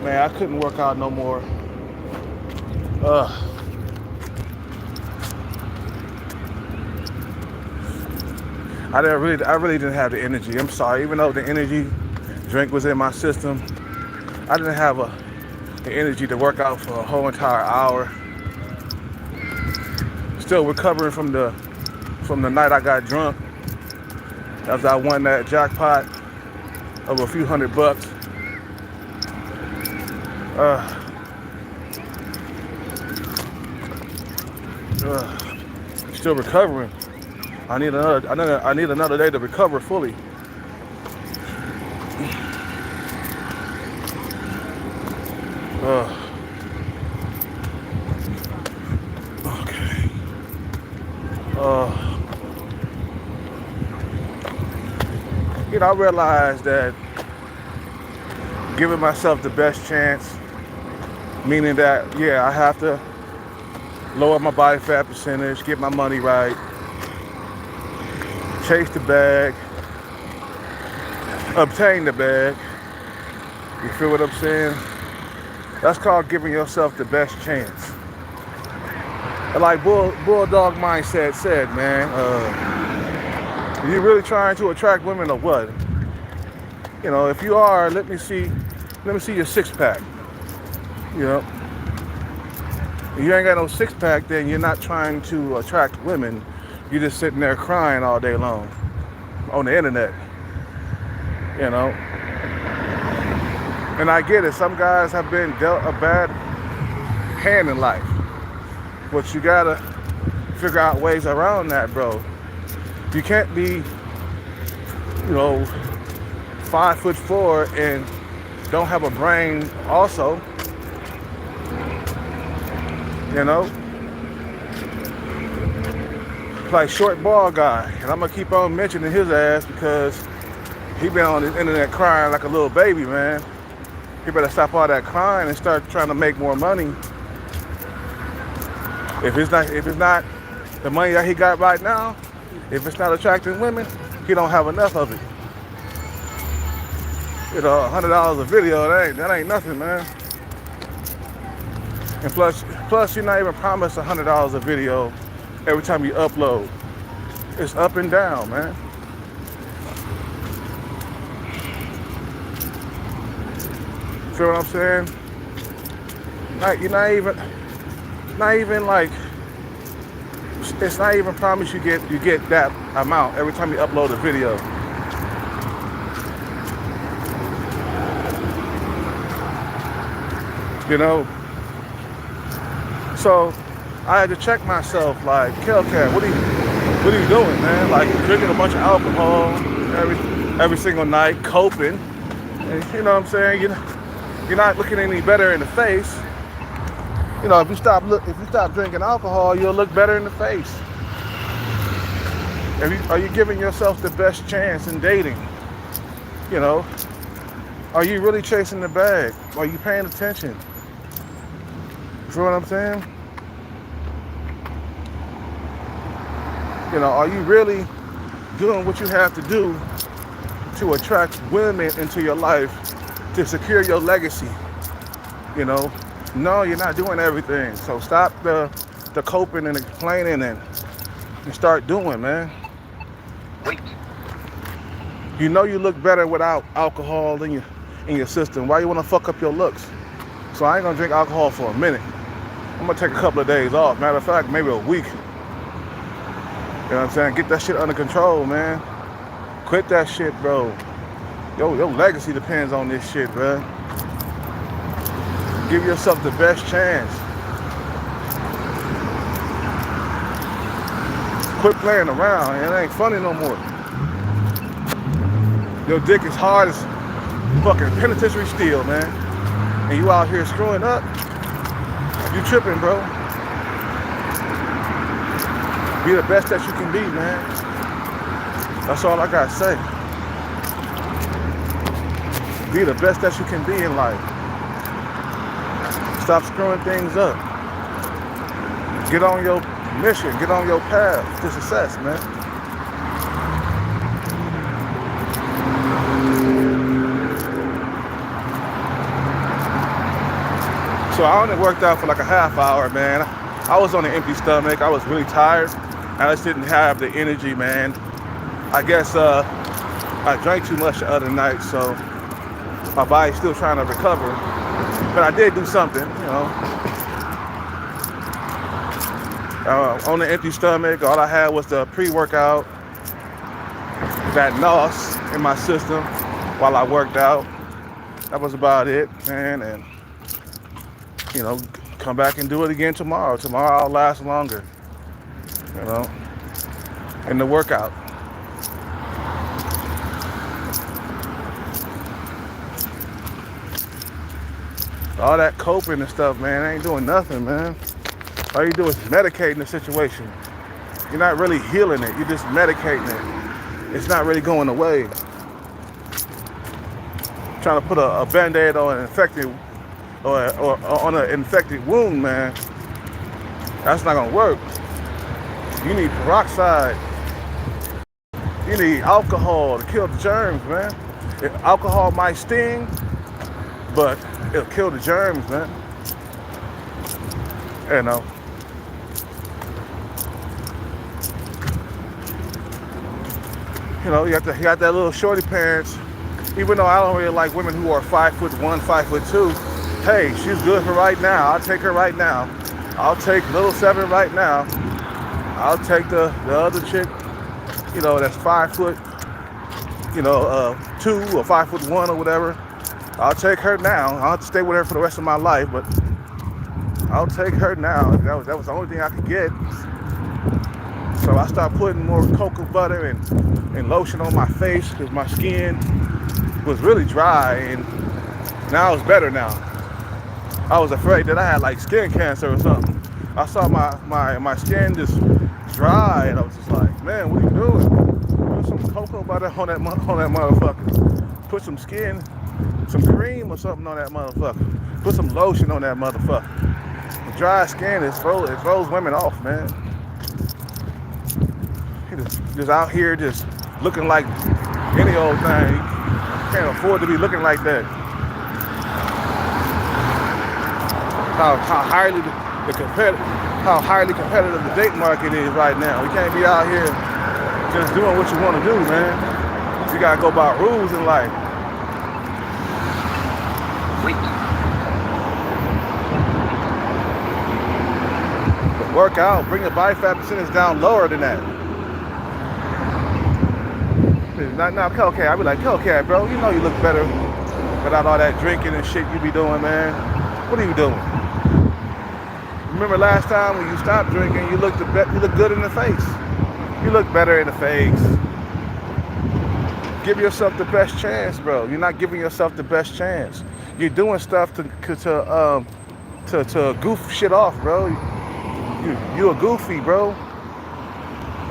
Man, I couldn't work out no more. Uh, I really didn't have the energy. I'm sorry, even though the energy drink was in my system, I didn't have the energy to work out for a whole entire hour. Still recovering from the night I got drunk after I won that jackpot of a few $100. Uh, Still recovering. I need another day to recover fully. Okay. I realized that giving myself the best chance, meaning that, yeah, I have to lower my body fat percentage, get my money right, chase the bag, obtain the bag. You feel what I'm saying? That's called giving yourself the best chance. And like Bulldog Mindset said, man, are you really trying to attract women or what? If you are, let me see your six pack. If you ain't got no six pack, then you're not trying to attract women. You're just sitting there crying all day long on the internet. And I get it. Some guys have been dealt a bad hand in life. But you gotta figure out ways around that, bro. You can't be, 5'4" and don't have a brain also. Like short ball guy. And I'm gonna keep on mentioning his ass because he been on the internet crying like a little baby, man. He better stop all that crying and start trying to make more money. If it's not the money that he got right now, if it's not attracting women, he don't have enough of it. $100 a video, that ain't nothing, man. And plus you're not even promised $100 a video every time you upload. It's up and down, man. Feel what I'm saying? You're not even like, it's not even promised you get that amount every time you upload a video. So I had to check myself, like, Hellcat, what are you doing, man? Like, drinking a bunch of alcohol every single night, coping, and you know what I'm saying? You're not looking any better in the face. If you stop drinking alcohol, you'll look better in the face. Are you giving yourself the best chance in dating? Are you really chasing the bag? Are you paying attention? You feel what I'm saying? Are you really doing what you have to do to attract women into your life to secure your legacy? No, you're not doing everything. So stop the coping and complaining and start doing, man. Wait. You look better without alcohol in your system. Why you want to fuck up your looks? So I ain't gonna drink alcohol for a minute. I'm gonna take a couple of days off. Matter of fact, maybe a week. You know what I'm saying? Get that shit under control, man. Quit that shit, bro. Your legacy depends on this shit, bro. Give yourself the best chance. Quit playing around. It ain't funny no more. Your dick is hard as fucking penitentiary steel, man. And you out here screwing up. You tripping, bro. Be the best that you can be, man. That's all I gotta say. Be the best that you can be in life. Stop screwing things up. Get on your mission. Get on your path to success, man. So I only worked out for like a half hour, man. I was on an empty stomach. I was really tired. I just didn't have the energy, man. I guess I drank too much the other night, so my body's still trying to recover. But I did do something, you know. On an empty stomach, all I had was the pre-workout, that NOS in my system while I worked out. That was about it, man. And, you know, come back and do it again tomorrow. Tomorrow I'll last longer, you know, in the workout. All that coping and stuff, man, ain't doing nothing, man. All you do is medicating the situation. You're not really healing it. You're just medicating it. It's not really going away. Trying to put a Band-Aid on an infected or on an infected wound, man. That's not gonna work. You need peroxide. You need alcohol to kill the germs, man. Alcohol might sting, but it'll kill the germs, man. You know. You know, you got that little shorty pants. Even though I don't really like women who are 5'1", 5'2", hey, she's good for right now. I'll take her right now. I'll take little 7 right now. I'll take the other chick, you know, that's 5 foot, you know, 2 or 5'1" or whatever. I'll take her now. I'll have to stay with her for the rest of my life, but I'll take her now. That was the only thing I could get. So I started putting more cocoa butter and lotion on my face because my skin was really dry, and now it's better now. I was afraid that I had like skin cancer or something. I saw my skin just dry, and I was just like, man, what are you doing? Put some cocoa butter on that motherfucker. Put some cream or something on that motherfucker. Put some lotion on that motherfucker. The dry skin, it throws women off, man. Just out here just looking like any old thing. You can't afford to be looking like that. How highly competitive the date market is right now. You can't be out here just doing what you want to do, man. You gotta go by rules in life. But work out, bring your body fat percentage down lower than that. Now, okay, I be like, okay, bro, you know you look better without all that drinking and shit you be doing, man. What are you doing? Remember last time when you stopped drinking, you look good in the face. You look better in the face. Give yourself the best chance, bro. You're not giving yourself the best chance. You're doing stuff to goof shit off, bro. You a goofy, bro.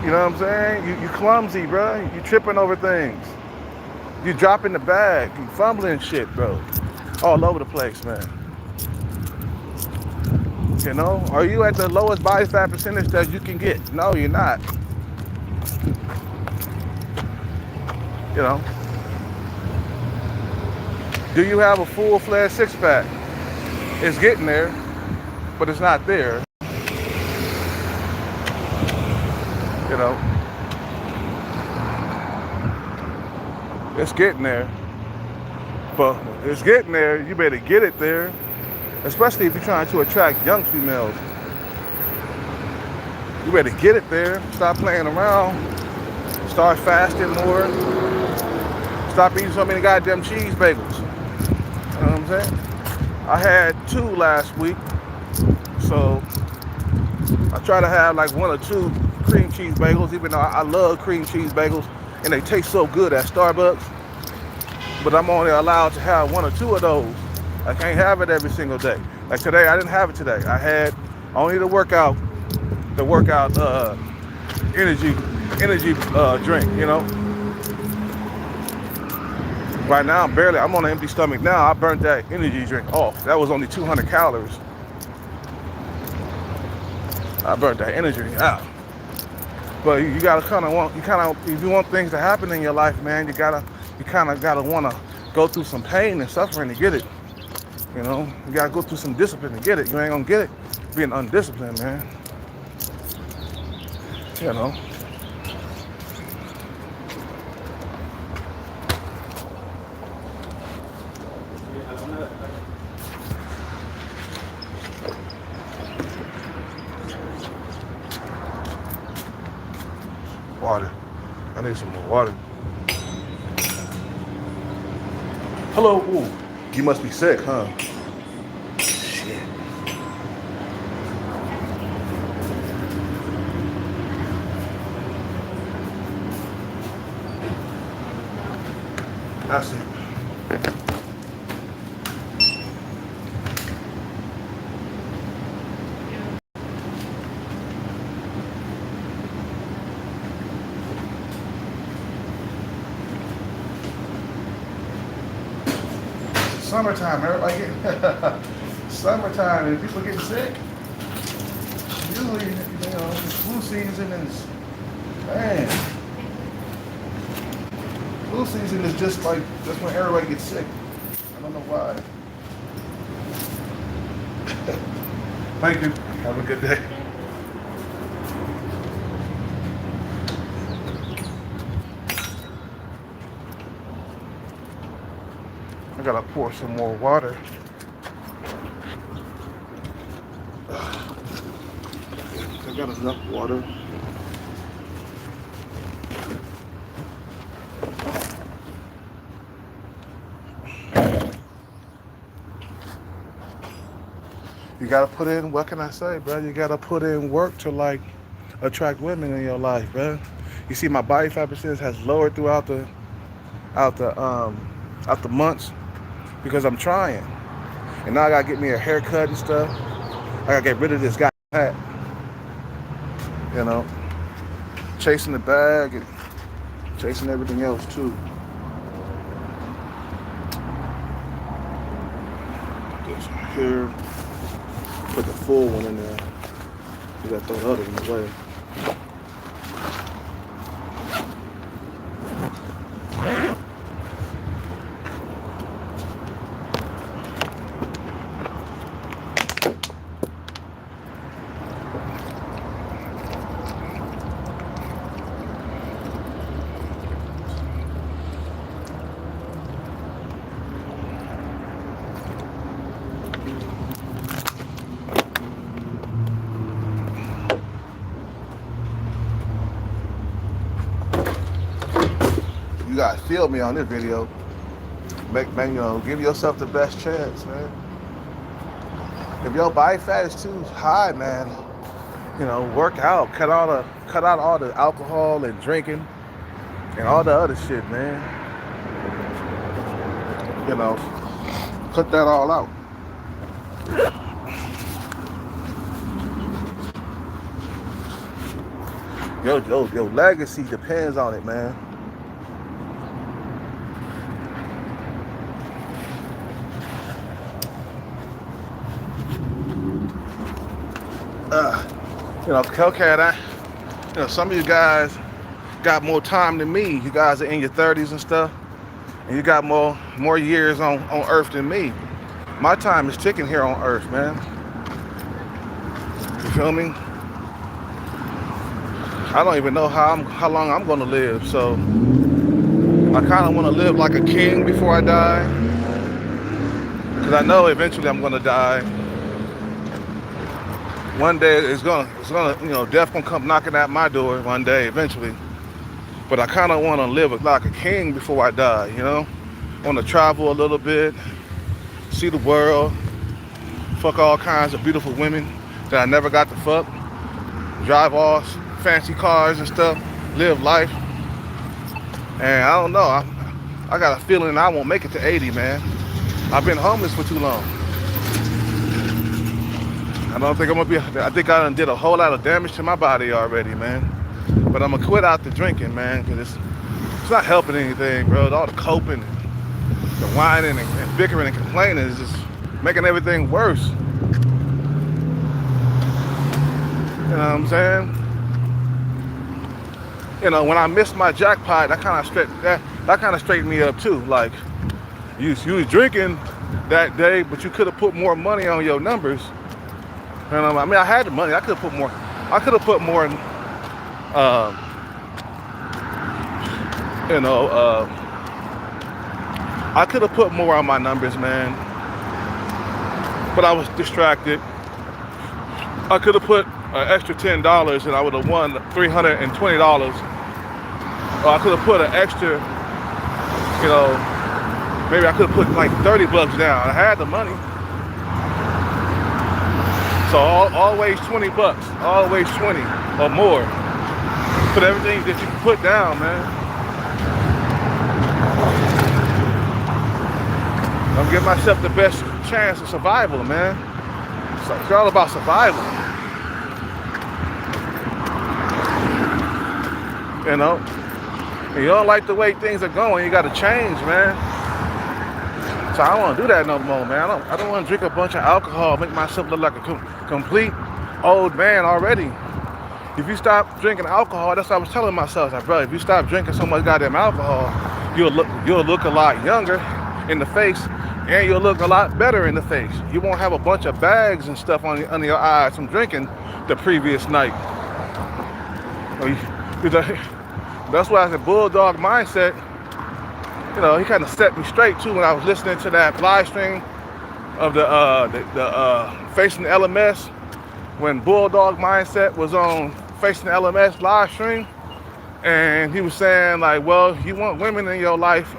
You know what I'm saying? You clumsy, bro. You tripping over things. You dropping the bag. You fumbling shit, bro. All over the place, man. You know? Are you at the lowest body fat percentage that you can get? No, you're not. You know? Do you have a full-fledged six-pack? It's getting there, but it's not there. You know, it's getting there, but it's getting there. You better get it there, especially if you're trying to attract young females. You better get it there. Stop playing around. Start fasting more. Stop eating so many goddamn cheese bagels. You know what I'm saying? I had 2 last week, so I try to have like 1 or 2 cream cheese bagels, even though I love cream cheese bagels and they taste so good at Starbucks. But I'm only allowed to have 1 or 2 of those. I can't have it every single day. Like today, I didn't have it today. I had only the workout energy drink, you know. Right now, I'm on an empty stomach now. I burnt that energy drink off. That was only 200 calories. I burnt that energy out. But you gotta if you want things to happen in your life, man, you kind of gotta wanna go through some pain and suffering to get it. You know, you gotta go through some discipline to get it. You ain't gonna get it being undisciplined, man. You know. Water. I need some more water. Hello. Ooh, you must be sick, huh? Shit. That's it. Summertime, everybody get summertime and people getting sick. Usually, you know, it's flu season is, man, flu season is just like, that's when everybody gets sick. I don't know why. Thank you. Have a good day. I gotta pour some more water. I got enough water. You gotta put in, what can I say, bro? You gotta put in work to like attract women in your life, bro. You see my body fat percentage has lowered throughout the months because I'm trying. And now I gotta get me a haircut and stuff. I gotta get rid of this guy hat. You know, chasing the bag and chasing everything else too. Put this here. Put the full one in there. You gotta throw the other one away. You guys feel me on this video. Man, you know, give yourself the best chance, man. If your body fat is too high, man, you know, work out. Cut out all the alcohol and drinking and all the other shit, man. You know, cut that all out. Your legacy depends on it, man. You know, Hellcat, you know, some of you guys got more time than me. You guys are in your 30s and stuff, and you got more years on Earth than me. My time is ticking here on Earth, man. You feel me? I don't even know how long I'm gonna live, so I kind of want to live like a king before I die, because I know eventually I'm gonna die. One day it's gonna, you know, death gonna come knocking at my door one day eventually. But I kind of want to live like a king before I die, you know? I want to travel a little bit, see the world, fuck all kinds of beautiful women that I never got to fuck, drive all fancy cars and stuff, live life. And I don't know, I got a feeling I won't make it to 80, man. I've been homeless for too long. I don't think I'm gonna be, I think I done did a whole lot of damage to my body already, man. But I'm gonna quit out the drinking, man, because it's not helping anything, bro. All the coping, the whining and bickering and complaining is just making everything worse. You know what I'm saying? You know, when I missed my jackpot, that kind of straightened me up too. Like, you was drinking, that day, but you could have put more money on your numbers. And I mean, I had the money. I could have put more. I could have put more. Uh, you know, I could have put more on my numbers, man. But I was distracted. I could have put an extra $10 and I would have won $320. Or I could have put an extra, you know, maybe I could have put like $30 down. I had the money. So always $20, always 20 or more. Put everything that you can put down, man. I'm giving myself the best chance of survival, man. It's all about survival. You know? And you don't like the way things are going, you gotta change, man. So I don't want to do that no more, man. I don't want to drink a bunch of alcohol, make myself look like a complete old man already. If you stop drinking alcohol, that's what I was telling myself, like, bro, if you stop drinking so much goddamn alcohol, you'll look a lot younger in the face, and you'll look a lot better in the face. You won't have a bunch of bags and stuff under your eyes from drinking the previous night. That's why I said bulldog mindset. You know, he kind of set me straight too when I was listening to that live stream of the Facing the LMS, when Bulldog Mindset was on Facing the LMS live stream, and he was saying like, well, you want women in your life,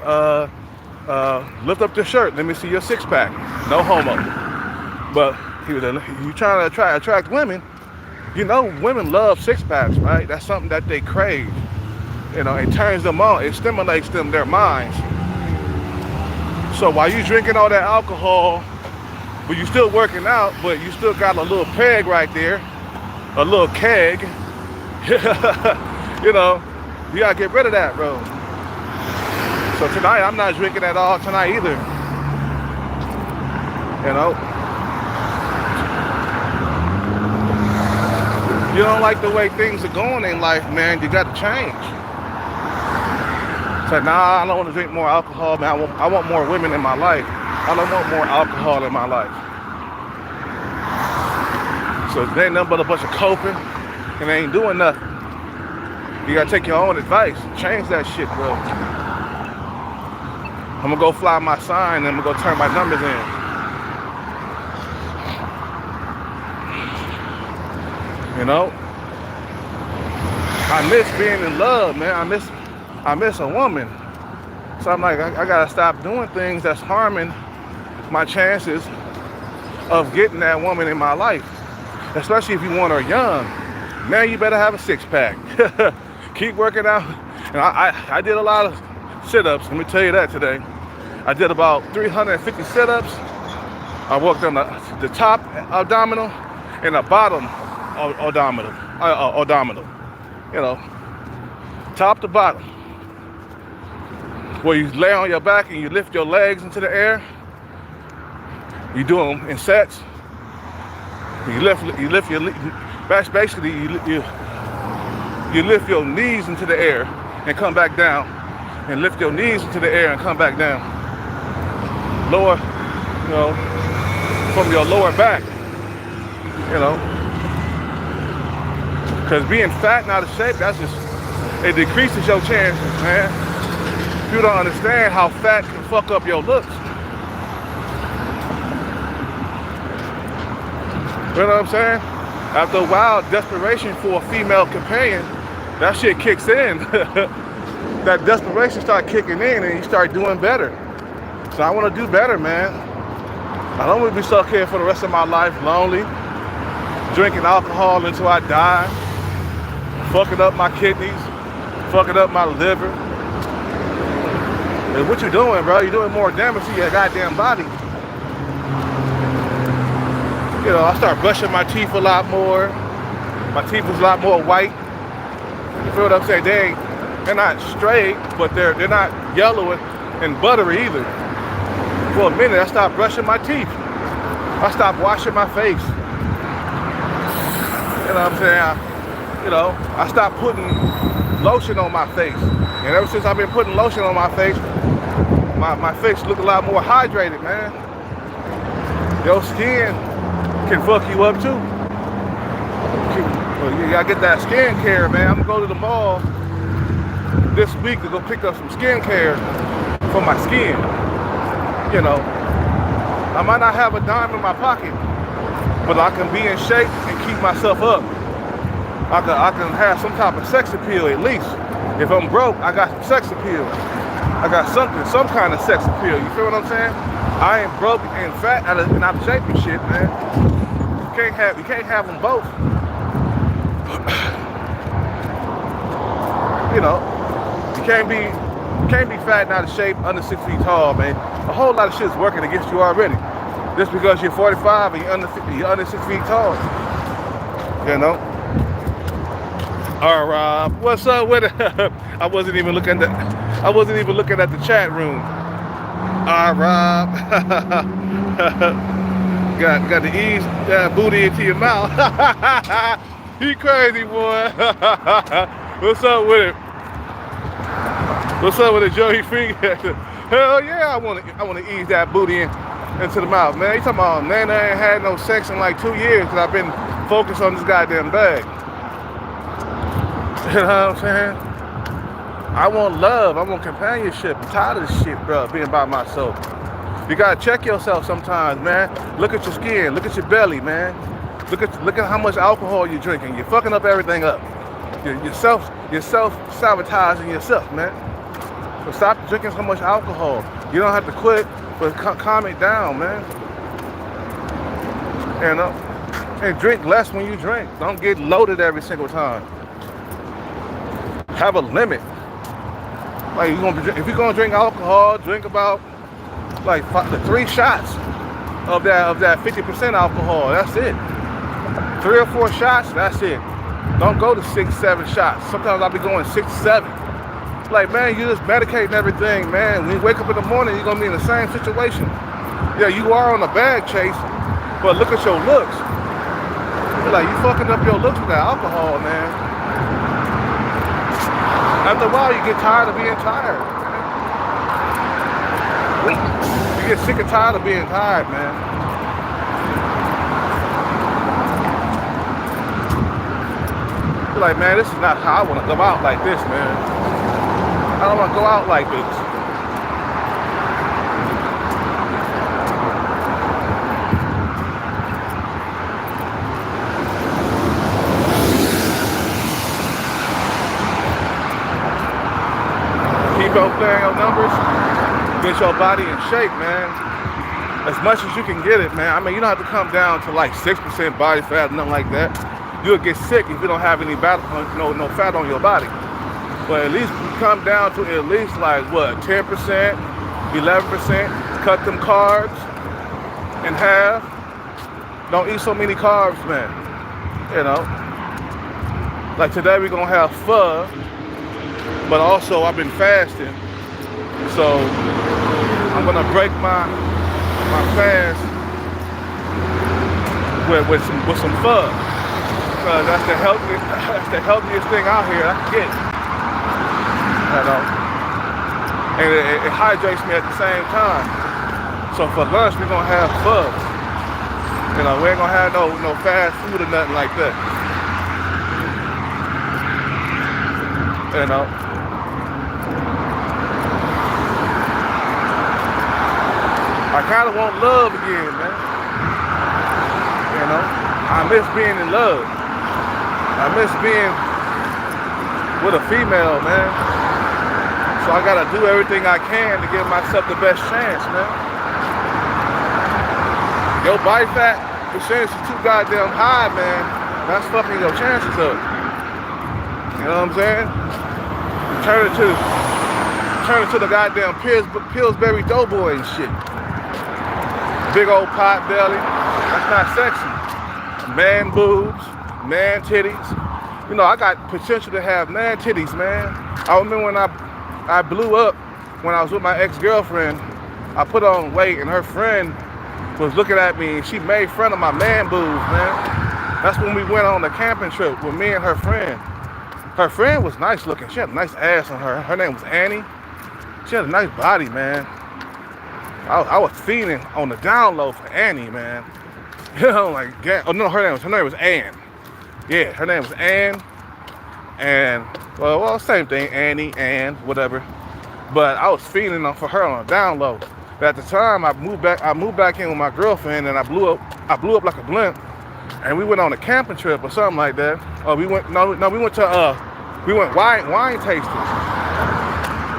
lift up your shirt, let me see your six pack. No homo. But you trying to attract women, you know, women love six packs, right? That's something that they crave. You know, it turns them on, it stimulates their minds. So while you drinking all that alcohol, but you still working out, but you still got a little peg right there, a little keg, you know, you gotta get rid of that, bro. So tonight, I'm not drinking at all tonight either. You know? You don't like the way things are going in life, man, you gotta change. So nah, I don't want to drink more alcohol, man. I want more women in my life. I don't want more alcohol in my life. So it ain't nothing but a bunch of coping, and they ain't doing nothing. You gotta take your own advice. Change that shit, bro. I'm gonna go fly my sign, and I'm gonna go turn my numbers in. You know? I miss being in love, man. I miss a woman. So I'm like, I gotta stop doing things that's harming my chances of getting that woman in my life. Especially if you want her young. Man, you better have a six pack. Keep working out. And I did a lot of sit-ups, let me tell you that today. I did about 350 sit-ups. I worked on the top abdominal and the bottom abdominal. You know, top to bottom. Where you lay on your back and you lift your legs into the air. You do them in sets. You lift your, basically you lift your knees into the air and come back down, and lift your knees into the air and come back down. Lower, you know, from your lower back, you know. Because being fat and out of shape, it decreases your chances, man. You don't understand how fat can fuck up your looks. You know what I'm saying? After a while, desperation for a female companion, that shit kicks in. That desperation start kicking in and you start doing better. So I want to do better, man. I don't want to be stuck here for the rest of my life, lonely, drinking alcohol until I die, fucking up my kidneys, fucking up my liver. And what you doing, bro? You're doing more damage to your goddamn body. You know, I start brushing my teeth a lot more. My teeth is a lot more white. You feel what I'm saying? They're not straight, but they're not yellow and buttery either. For a minute, I stopped brushing my teeth. I stopped washing my face. You know what I'm saying? I stopped putting lotion on my face. And ever since I've been putting lotion on my face, my face look a lot more hydrated, man. Your skin can fuck you up too. Well, you gotta get that skin care, man. I'm gonna go to the mall this week to go pick up some skin care for my skin. You know, I might not have a dime in my pocket, but I can be in shape and keep myself up. I can have some type of sex appeal at least. If I'm broke, I got some sex appeal. I got some kind of sex appeal. You feel what I'm saying? I ain't broke and fat and out of shape and shit, man. You can't have them both. You know, you can't be fat and out of shape, under 6 feet tall, man. A whole lot of shit's working against you already. Just because you're 45 and you're under 6 feet tall. You know? All right, Rob. What's up with it? I wasn't even looking at the chat room. All right, Rob. got to ease that booty into your mouth. He crazy, boy. What's up with it? What's up with it, Joey Finger? Hell yeah, I want to ease that booty into the mouth, man. You talking about, man, I ain't had no sex in like 2 years because I've been focused on this goddamn bag. You know what I'm saying? I want love. I want companionship. I'm tired of this shit, bro, being by myself. You gotta check yourself sometimes, man. Look at your skin. Look at your belly, man. Look at how much alcohol you're drinking. You're fucking up everything up. You're self-sabotaging yourself, man. So stop drinking so much alcohol. You don't have to quit, but calm it down, man. You know? And drink less when you drink. Don't get loaded every single time. Have a limit. Like if you're gonna drink alcohol, drink about like 3 shots of that 50% alcohol. That's it. 3 or 4 shots. That's it. Don't go to 6, 7 shots. Sometimes I'll be going 6, 7. Like, man, you just medicating everything, man. When you wake up in the morning, you're gonna be in the same situation. Yeah, you are on a bag chase, but look at your looks. You're like, you fucking up your looks with that alcohol, man. After a while, you get tired of being tired. You get sick and tired of being tired, man. You're like, man, this is not how I want to go out like this, man. I don't want to go out like this. Keep on playing your numbers. Get your body in shape, man. As much as you can get it, man. I mean, you don't have to come down to like 6% body fat, nothing like that. You'll get sick if you don't have any no fat on your body. But at least come down to at least like what, 10%, 11%. Cut them carbs in half. Don't eat so many carbs, man. You know. Like today we're gonna have pho, but also I've been fasting, so I'm gonna break my fast with some pho. Because that's the healthiest thing out here I can get. You know? And it hydrates me at the same time. So for lunch we're gonna have pho. You know, we ain't gonna have no fast food or nothing like that. You know. I kinda want love again, man. You know? I miss being in love. I miss being with a female, man. So I gotta do everything I can to give myself the best chance, man. Your body fat percentage is too goddamn high, man. That's fucking your chances up. You know what I'm saying? Turn it to the goddamn Pillsbury Doughboy and shit. Big old pot belly. That's not sexy. Man boobs. Man titties. You know, I got potential to have man titties, man. I remember when I blew up when I was with my ex-girlfriend. I put on weight and her friend was looking at me and she made fun of my man boobs, man. That's when we went on a camping trip with me and her friend. Her friend was nice looking. She had a nice ass on her. Her name was Annie. She had a nice body, man. I was fiending on the down low for Annie, man. You know, like, oh no, her name was Ann. Yeah, her name was Ann. And, well, same thing, Annie, Ann, whatever. But I was fiending for her on the down low. But at the time, I moved back in with my girlfriend, and I blew up like a blimp. And we went on a camping trip or something like that. We went wine tasting.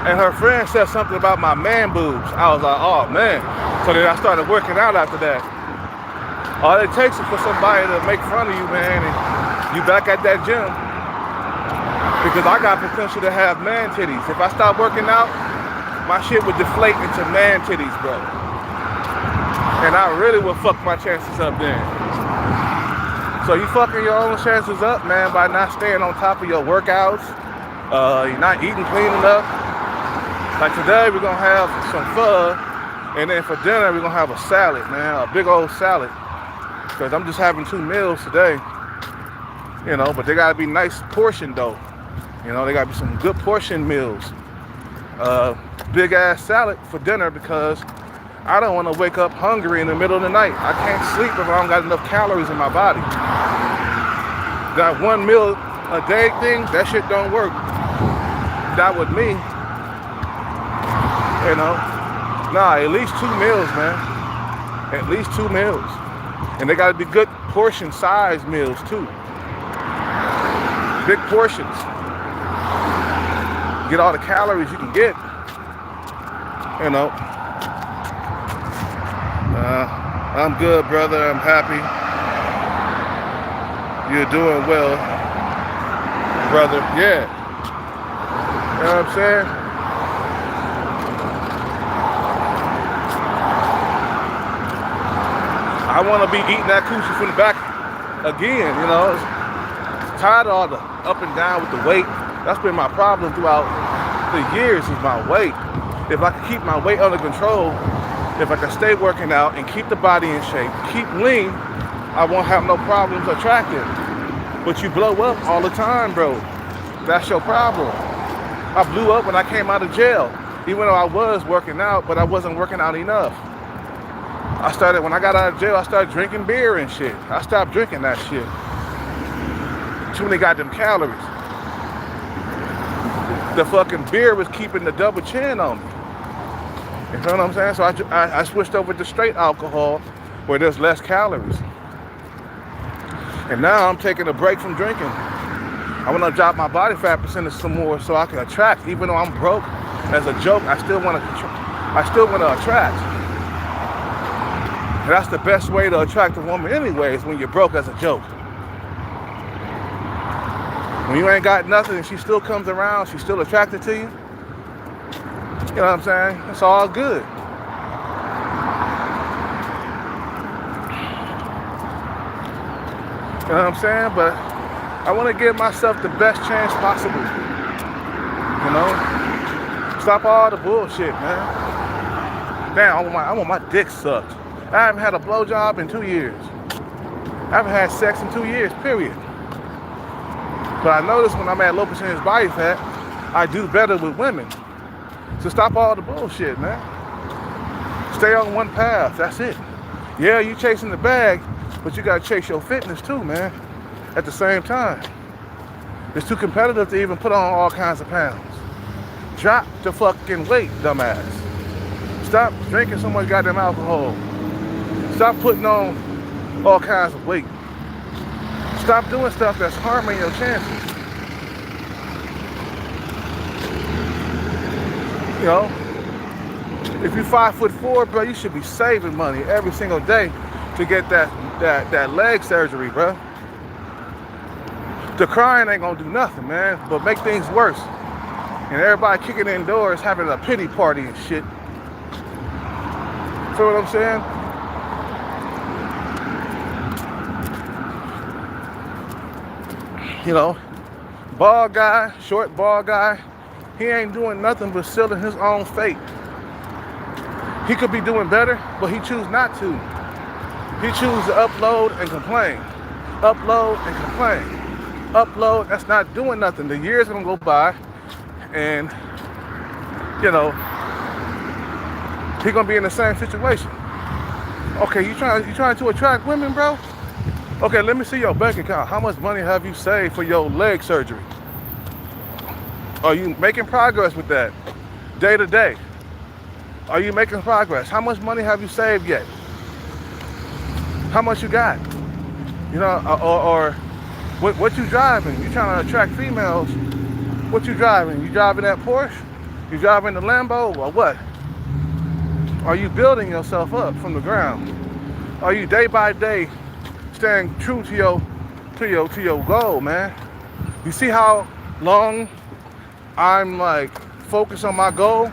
And her friend said something about my man boobs. I was like, oh man. So then I started working out after that. All it takes is for somebody to make fun of you, man, and you back at that gym. Because I got potential to have man titties. If I stop working out, my shit would deflate into man titties, bro. And I really would fuck my chances up then. So you fucking your own chances up, man, by not staying on top of your workouts. You're not eating clean enough. Like today, we're gonna have some pho, and then for dinner, we're gonna have a salad, man, a big old salad. Because I'm just having 2 meals today, you know, but they gotta be nice portion though. You know, they gotta be some good portion meals. Big ass salad for dinner because I don't want to wake up hungry in the middle of the night. I can't sleep if I don't got enough calories in my body. That 1 meal a day thing, that shit don't work. Not with me. You know? Nah, at least 2 meals, man. At least 2 meals. And they gotta be good portion size meals too. Big portions. Get all the calories you can get. You know. I'm good, brother. I'm happy. You're doing well, brother. Yeah. You know what I'm saying? I want to be eating that coochie from the back again, you know. Tired of all the up and down with the weight. That's been my problem throughout the years is my weight. If I can keep my weight under control, if I can stay working out and keep the body in shape, keep lean, I won't have no problems attracting. But you blow up all the time, bro. That's your problem. I blew up when I came out of jail. Even though I was working out, but I wasn't working out enough. When I got out of jail, I started drinking beer and shit. I stopped drinking that shit. Too many goddamn calories. The fucking beer was keeping the double chin on me. You know what I'm saying? So I switched over to straight alcohol where there's less calories. And now I'm taking a break from drinking. I want to drop my body fat percentage some more so I can attract. Even though I'm broke, as a joke, I still want to attract. And that's the best way to attract a woman anyways, when you're broke as a joke. When you ain't got nothing and she still comes around, she's still attracted to you. You know what I'm saying? It's all good. You know what I'm saying? But I want to give myself the best chance possible. You know? Stop all the bullshit, man. Damn, I want my dick sucked. I haven't had a blowjob in 2 years. I haven't had sex in 2 years, period. But I notice when I'm at low percentage body fat, I do better with women. So stop all the bullshit, man. Stay on one path, that's it. Yeah, you chasing the bag, but you gotta chase your fitness too, man, at the same time. It's too competitive to even put on all kinds of pounds. Drop the fucking weight, dumbass. Stop drinking so much goddamn alcohol. Stop putting on all kinds of weight. Stop doing stuff that's harming your chances. You know, if you're 5'4", bro, you should be saving money every single day to get that leg surgery, bro. The crying ain't gonna do nothing, man, but make things worse. And everybody kicking indoors having a pity party and shit. Feel what I'm saying? You know, bald guy, short bald guy, he ain't doing nothing but sealing his own fate. He could be doing better, but he chooses not to. He chooses to upload and complain. Upload and complain. Upload, that's not doing nothing. The years are gonna go by, and you know, He gonna be in the same situation. Okay, you trying to attract women, bro? Okay, let me see your bank account. How much money have you saved for your leg surgery? Are you making progress with that day to day? Are you making progress? How much money have you saved yet? How much you got? You know, or what you driving? You trying to attract females? What you driving? You driving that Porsche? You driving the Lambo or what? Are you building yourself up from the ground? Are you day by day staying true to your goal, man? You see how long I'm like focused on my goal?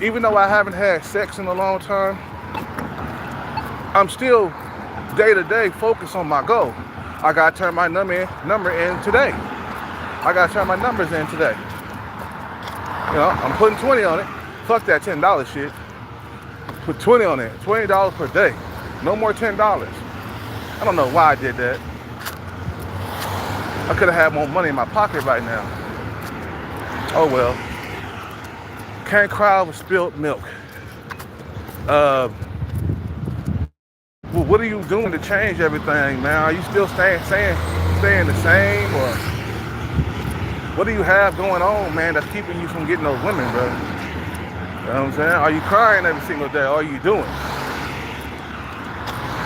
Even though I haven't had sex in a long time, I'm still day to day focused on my goal. I gotta turn my number in today. I gotta turn my numbers in today. You know, I'm putting 20 on it. Fuck that $10 shit. Put 20 on it. $20 per day. No more $10. I don't know why I did that. I could have had more money in my pocket right now. Oh well. Can't cry over spilled milk. Well, what are you doing to change everything, man? Are you still staying the same, or what do you have going on, man, that's keeping you from getting those women, bro? You know what I'm saying? Are you crying every single day? Or are you doing?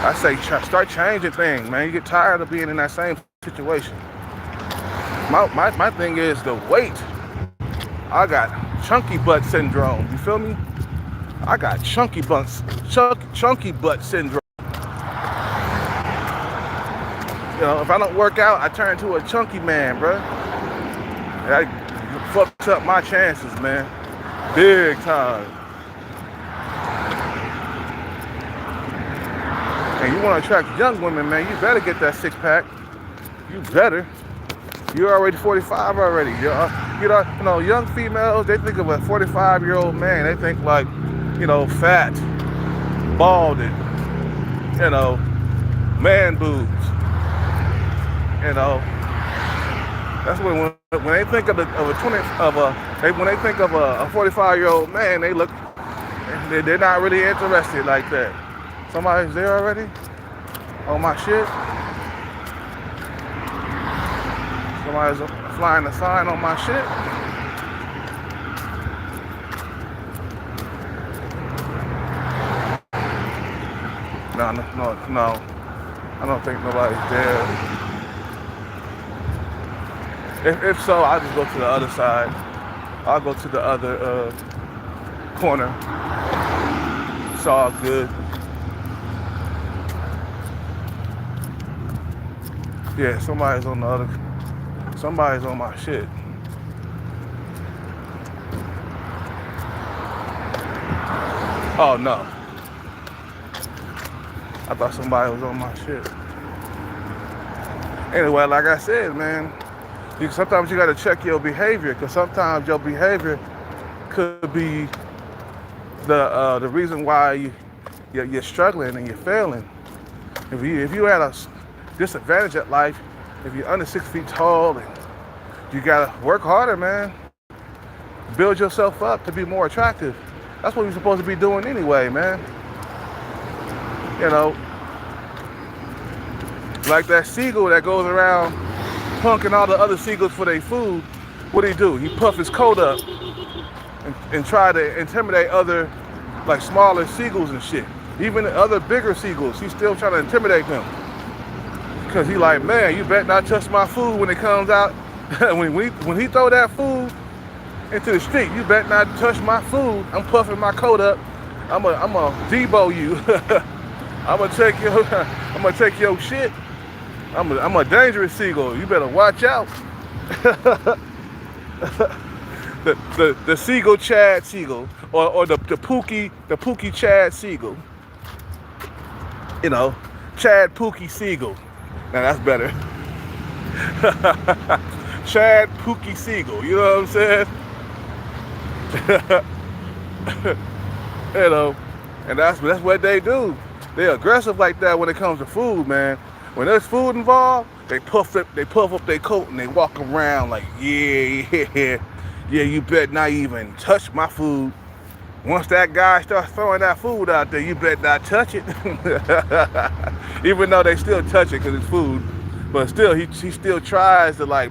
I say start changing things, man. You get tired of being in that same situation. My thing is the weight. I got chunky butt syndrome. You feel me? I got chunky butt syndrome. You know, if I don't work out, I turn into a chunky man, bro. That fucks up my chances, man. Big time. And you want to attract young women, man, you better get that six pack. You better. You're already 45 already. You know, young females, they think of a 45-year-old man. They think like, you know, fat, balding, you know, man boobs. You know, that's when they think of a 45-year-old man, they're not really interested like that. Somebody's there already? On my shit? Somebody's flying a sign on my shit? No. I don't think nobody's there. If so, I'll just go to the other side. I'll go to the other corner. It's all good. Yeah, somebody's on my shit. Oh no. I thought somebody was on my shit. Anyway, like I said, man, sometimes you gotta check your behavior, because sometimes your behavior could be the reason why you're struggling and you're failing. If you had a disadvantage at life, if you're under 6 feet tall, and you gotta work harder, man. Build yourself up to be more attractive. That's what you're supposed to be doing anyway, man. You know, like that seagull that goes around punking all the other seagulls for their food. What do? He puff his coat up and try to intimidate other, like, smaller seagulls and shit. Even the other bigger seagulls, he's still trying to intimidate them. Because he like, man, you better not touch my food when it comes out. when he throw that food into the street, you better not touch my food. I'm puffing my coat up. I'm gonna debo you. I'm gonna take your shit. I'm a dangerous seagull. You better watch out. the seagull Chad seagull, or the Pookie Chad seagull. You know, Chad Pookie seagull. Now that's better. Chad Pookie seagull. You know what I'm saying? You know, and that's what they do. They're aggressive like that when it comes to food, man. When there's food involved, they puff up their coat and they walk around like, yeah, you better not even touch my food Once that guy starts throwing that food out there, you better not touch it. Even though they still touch it because it's food, but still, he still tries to like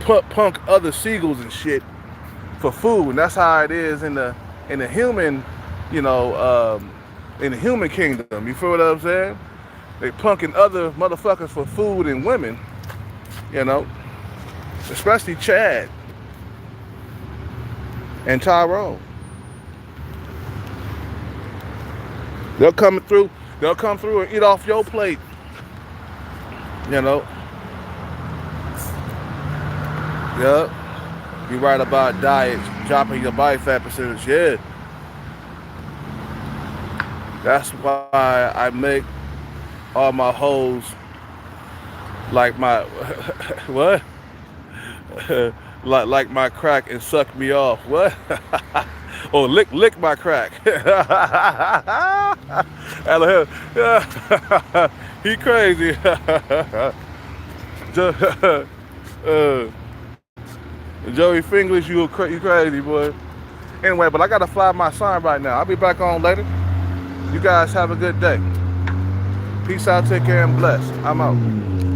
punk other seagulls and shit for food, and that's how it is in the human, you know, in the human kingdom. You feel what I'm saying? They punking other motherfuckers for food and women, you know, especially Chad and Tyrone. They'll come through and eat off your plate, you know. Yep. You right about diets, dropping your body fat percentage. Yeah. That's why I make all my hoes like my what? like my crack and suck me off. What? Or lick my crack. He crazy. Joey Fingers, you crazy, boy. Anyway, but I gotta fly my son right now. I'll be back on later. You guys have a good day. Peace out, take care, and bless. I'm out.